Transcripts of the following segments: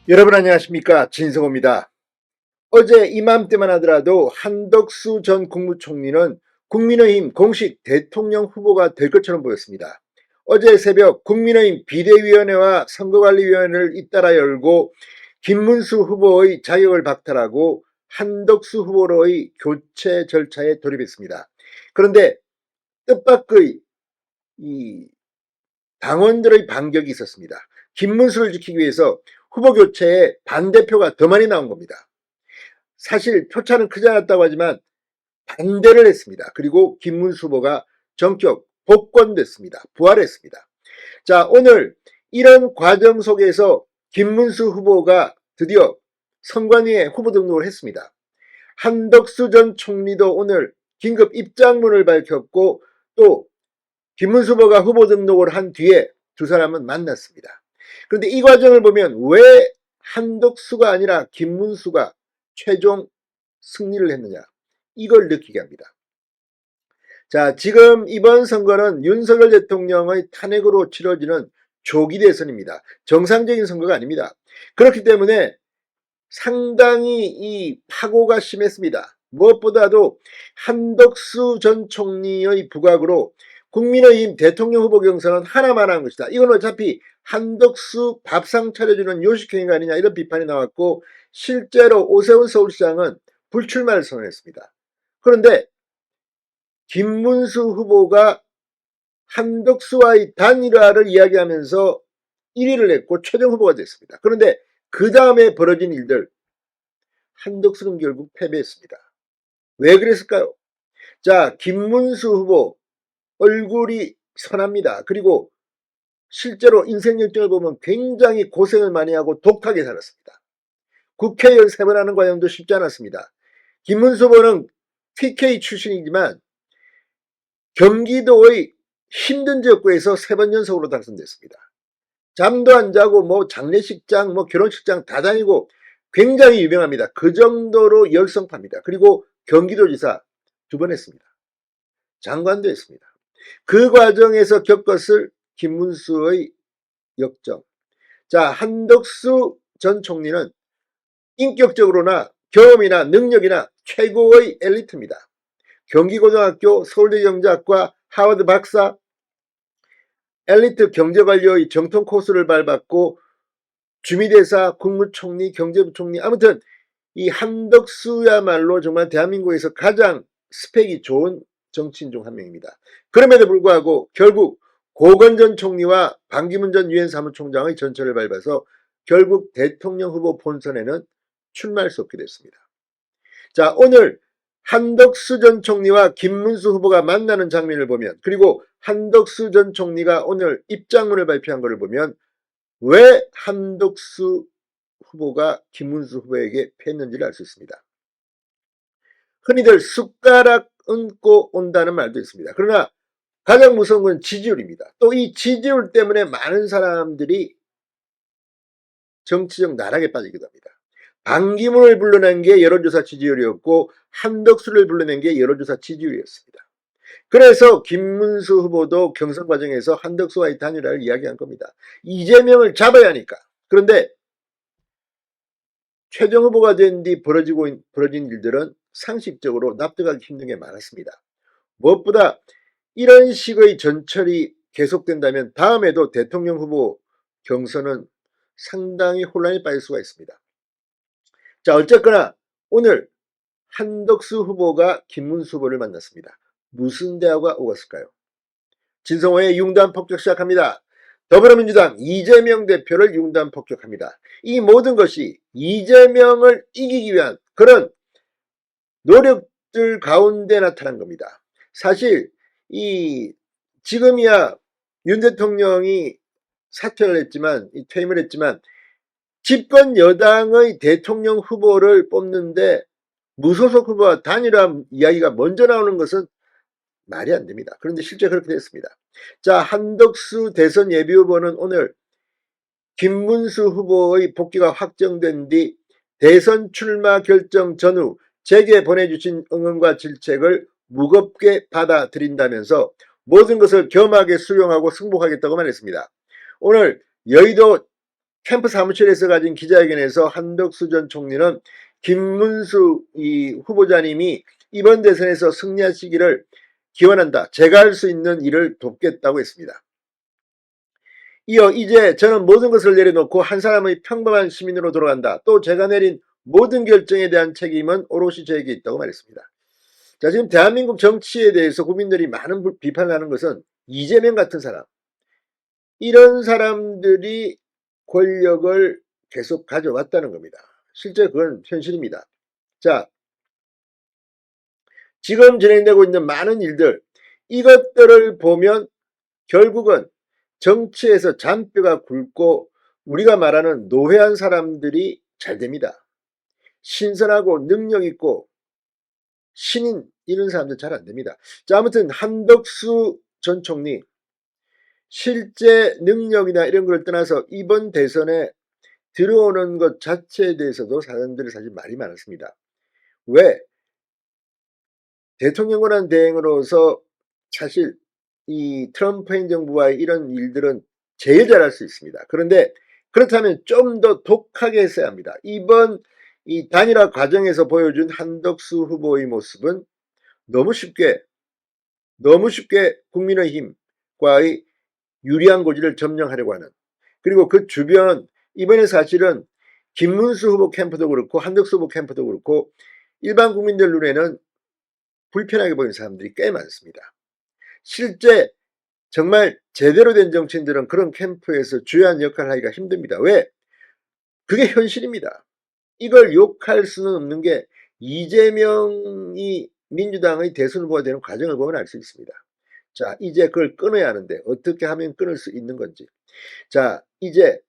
여러분 안녕하십니까, 진성호입니다. 어제 이맘때만 하더라도 한덕수 전 국무총리는 국민의힘 공식 대통령 후보가 될 것처럼 보였습니다. 어제 새벽 국민의힘 비대위원회와 선거관리위원회를 잇따라 열고 김문수 후보의 자격을 박탈하고 한덕수 후보로의 교체 절차에 돌입했습니다. 그런데 뜻밖의 이 당원들의 반격이 있었습니다. 김문수를 지키기 위해서 후보 교체에 반대표가 더 많이 나온 겁니다. 사실 표차는 크지 않았다고 하지만 반대를 했습니다. 그리고 김문수 후보가 전격 복권됐습니다. 부활했습니다. 자, 오늘 이런 과정 속에서 김문수 후보가 드디어 선관위에 후보 등록을 했습니다. 한덕수 전 총리도 오늘 긴급 입장문을 밝혔고, 또 김문수 후보가 후보 등록을 한 뒤에 두 사람은 만났습니다. 그런데 이 과정을 보면 왜 한덕수가 아니라 김문수가 최종 승리를 했느냐, 이걸 느끼게 합니다. 자, 지금 이번 선거는 윤석열 대통령의 탄핵으로 치러지는 조기 대선입니다. 정상적인 선거가 아닙니다. 그렇기 때문에 상당히 이 파고가 심했습니다. 무엇보다도 한덕수 전 총리의 부각으로 국민의힘 대통령 후보 경선은 하나만 한 것이다. 이건 어차피 한덕수 밥상 차려주는 요식행위가 아니냐, 이런 비판이 나왔고, 실제로 오세훈 서울시장은 불출마를 선언했습니다. 그런데 김문수 후보가 한덕수와의 단일화를 이야기하면서 1위를 했고 최종 후보가 됐습니다. 그런데 그 다음에 벌어진 일들, 한덕수는 결국 패배했습니다. 왜 그랬을까요? 자, 김문수 후보 얼굴이 선합니다. 그리고 실제로 인생 열정을 보면 굉장히 고생을 많이 하고 독하게 살았습니다. 국회의원 3번 하는 과정도 쉽지 않았습니다. 김문수 후보는 TK 출신이지만 경기도의 힘든 지역구에서 3번 연속으로 당선됐습니다. 잠도 안 자고 장례식장, 결혼식장 다 다니고 굉장히 유명합니다. 그 정도로 열성파입니다. 그리고 경기도지사 2번 했습니다. 장관도 했습니다. 그 과정에서 겪었을 김문수의 역정. 자, 한덕수 전 총리는 인격적으로나 경험이나 능력이나 최고의 엘리트입니다. 경기고등학교, 서울대경제학과, 하버드 박사, 엘리트 경제관료의 정통 코스를 밟았고, 주미대사, 국무총리, 경제부총리, 아무튼 이 한덕수야말로 정말 대한민국에서 가장 스펙이 좋은 정치인 중 한 명입니다. 그럼에도 불구하고 결국 고건 전 총리와 반기문 전 유엔 사무총장의 전철을 밟아서 결국 대통령 후보 본선에는 출마할 수 없게 됐습니다. 자, 오늘 한덕수 전 총리와 김문수 후보가 만나는 장면을 보면, 그리고 한덕수 전 총리가 오늘 입장문을 발표한 것을 보면 왜 한덕수 후보가 김문수 후보에게 패했는지를 알 수 있습니다. 흔히들 숟가락 얹고 온다는 말도 있습니다. 그러나 가장 무서운 건 지지율입니다. 또 이 지지율 때문에 많은 사람들이 정치적 나락에 빠지기도 합니다. 반기문을 불러낸 게 여론조사 지지율이었고, 한덕수를 불러낸 게 여론조사 지지율이었습니다. 그래서 김문수 후보도 경선 과정에서 한덕수와의 단일화를 이야기한 겁니다. 이재명을 잡아야 하니까. 그런데 최종 후보가 된 뒤 벌어진 일들은 상식적으로 납득하기 힘든 게 많았습니다. 무엇보다 이런 식의 전철이 계속된다면 다음에도 대통령 후보 경선은 상당히 혼란에 빠질 수가 있습니다. 자, 어쨌거나 오늘 한덕수 후보가 김문수 후보를 만났습니다. 무슨 대화가 오갔을까요? 진성호의 융단 폭격 시작합니다. 더불어민주당 이재명 대표를 융단 폭격합니다. 이 모든 것이 이재명을 이기기 위한 그런 노력들 가운데 나타난 겁니다. 사실 지금이야 윤 대통령이 사퇴를 했지만, 퇴임을 했지만, 집권 여당의 대통령 후보를 뽑는데 무소속 후보와 단일화 이야기가 먼저 나오는 것은 말이 안 됩니다. 그런데 실제 그렇게 됐습니다. 자, 한덕수 대선 예비후보는 오늘 김문수 후보의 복귀가 확정된 뒤 대선 출마 결정 전후 제게 보내주신 응원과 질책을 무겁게 받아들인다면서 모든 것을 겸하게 수용하고 승복하겠다고 말했습니다. 오늘 여의도 캠프 사무실에서 가진 기자회견에서 한덕수 전 총리는 김문수 후보자님이 이번 대선에서 승리하시기를 기원한다. 제가 할 수 있는 일을 돕겠다고 했습니다. 이어 이제 저는 모든 것을 내려놓고 한 사람의 평범한 시민으로 돌아간다. 또 제가 내린 모든 결정에 대한 책임은 오롯이 저에게 있다고 말했습니다. 자, 지금 대한민국 정치에 대해서 국민들이 많은 비판을 하는 것은 이재명 같은 사람, 이런 사람들이 권력을 계속 가져왔다는 겁니다. 실제 그건 현실입니다. 자, 지금 진행되고 있는 많은 일들, 이것들을 보면 결국은 정치에서 잔뼈가 굵고 우리가 말하는 노회한 사람들이 잘 됩니다. 신선하고 능력 있고 신인 이런 사람들 잘 안 됩니다. 자, 아무튼 한덕수 전 총리 실제 능력이나 이런 걸 떠나서 이번 대선에 들어오는 것 자체에 대해서도 사람들이 사실 말이 많았습니다. 왜? 대통령 권한 대행으로서 사실 이 트럼프 행정부와의 이런 일들은 제일 잘할 수 있습니다. 그런데 그렇다면 좀 더 독하게 했어야 합니다. 이번 이 단일화 과정에서 보여준 한덕수 후보의 모습은 너무 쉽게 국민의힘과의 유리한 고지를 점령하려고 하는, 그리고 그 주변, 이번에 사실은 김문수 후보 캠프도 그렇고 한덕수 후보 캠프도 그렇고 일반 국민들 눈에는 불편하게 보이는 사람들이 꽤 많습니다. 실제 정말 제대로 된 정치인들은 그런 캠프에서 주요한 역할을 하기가 힘듭니다. 왜? 그게 현실입니다. 이걸 욕할 수는 없는 게 이재명이 민주당의 대선 후보가 되는 과정을 보면 알 수 있습니다. 자, 이제 그걸 끊어야 하는데 어떻게 하면 끊을 수 있는 건지. 자, 이제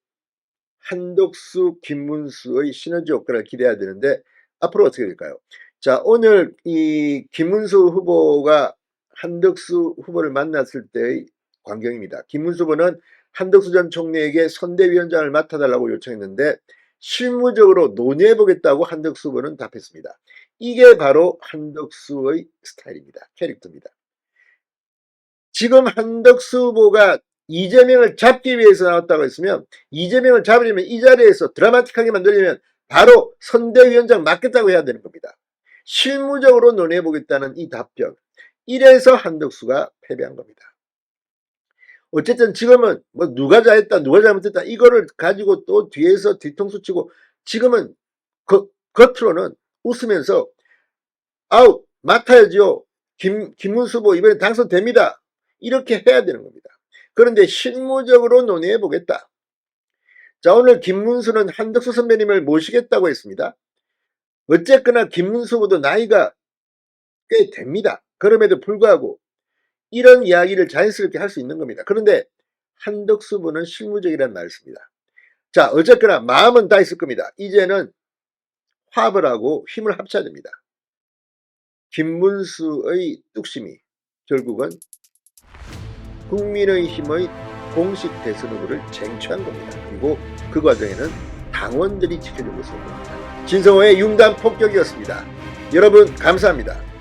한덕수, 김문수의 시너지 효과를 기대해야 되는데 앞으로 어떻게 될까요? 자, 오늘 이 김문수 후보가 한덕수 후보를 만났을 때의 광경입니다. 김문수 후보는 한덕수 전 총리에게 선대위원장을 맡아달라고 요청했는데 실무적으로 논의해보겠다고 한덕수 후보는 답했습니다. 이게 바로 한덕수의 스타일입니다. 캐릭터입니다. 지금 한덕수 후보가 이재명을 잡기 위해서 나왔다고 했으면 이재명을 잡으려면 이 자리에서 드라마틱하게 만들려면 바로 선대위원장 맡겠다고 해야 되는 겁니다. 실무적으로 논의해보겠다는 이 답변. 이래서 한덕수가 패배한 겁니다. 어쨌든 지금은 뭐 누가 잘했다 누가 잘못했다 이거를 가지고 또 뒤에서 뒤통수 치고 지금은 겉으로는 웃으면서 아우 맡아야지요. 김문수 후보 이번에 당선됩니다. 이렇게 해야 되는 겁니다. 그런데 실무적으로 논의해 보겠다. 자, 오늘 김문수는 한덕수 선배님을 모시겠다고 했습니다. 어쨌거나 김문수 후보도 나이가 꽤 됩니다. 그럼에도 불구하고 이런 이야기를 자연스럽게 할 수 있는 겁니다. 그런데 한덕수 후보는 실무적이라는 말을 씁니다. 자, 어쨌거나 마음은 다 있을 겁니다. 이제는 화합을 하고 힘을 합쳐야 됩니다. 김문수의 뚝심이 결국은 국민의힘의 공식 대선 후보를 쟁취한 겁니다. 그리고 그 과정에는 당원들이 지켜주고 있었던 겁니다. 진성호의 융단 폭격이었습니다. 여러분 감사합니다.